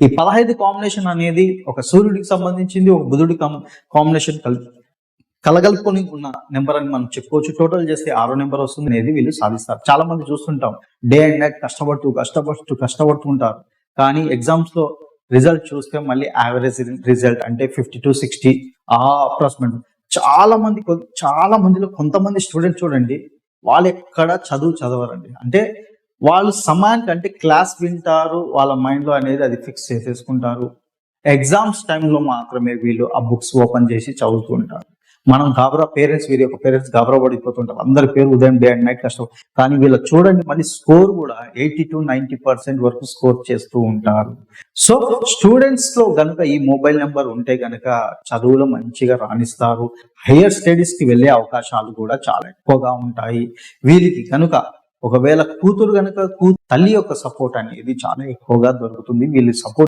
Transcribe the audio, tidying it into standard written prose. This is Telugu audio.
ఈ 15 కాంబినేషన్ అనేది ఒక సూర్యుడికి సంబంధించింది, ఒక బుధుడి కాంబినేషన్ కలగలుపుకొని ఉన్న నెంబర్ అని మనం చెప్పుకోవచ్చు. టోటల్ చేస్తే 6 నెంబర్ వస్తుంది అనేది వీళ్ళు సాధిస్తారు. చాలా మంది చూస్తుంటాం డే అండ్ నైట్ కష్టపడుతూ ఉంటారు. కానీ ఎగ్జామ్స్ లో రిజల్ట్ చూస్తే మళ్ళీ యావరేజ్ రిజల్ట్ అంటే 50 to 60 అప్రాక్సిమేట్. చాలా మందిలో కొంతమంది స్టూడెంట్ చూడండి, వాళ్ళు ఎక్కడ చదవరండి. అంటే వాళ్ళు సమయానికి అంటే క్లాస్ వింటారు, వాళ్ళ మైండ్ లో అనేది అది ఫిక్స్ చేసేసుకుంటారు. ఎగ్జామ్స్ టైంలో మాత్రమే వీళ్ళు ఆ బుక్స్ ఓపెన్ చేసి చదువుతూ ఉంటారు. మనం వీరి యొక్క పేరెంట్స్ గాబరా పడిపోతుంటారు. అందరి పేరు ఉదయం డే అండ్ నైట్ కష్టం. కానీ వీళ్ళు చూడండి మళ్ళీ స్కోర్ కూడా 80 to 90% వరకు స్కోర్ చేస్తూ ఉంటారు. సో స్టూడెంట్స్ లో గనుక ఈ మొబైల్ నెంబర్ ఉంటే గనక చదువులో మంచిగా రాణిస్తారు. హైయర్ స్టడీస్ కి వెళ్ళే అవకాశాలు కూడా చాలా ఎక్కువగా ఉంటాయి. వీరికి కనుక ఒకవేళ కూతురు గనుక తల్లి యొక్క సపోర్ట్ అనేది చాలా ఎక్కువగా దొరుకుతుంది. వీళ్ళు సపోర్ట్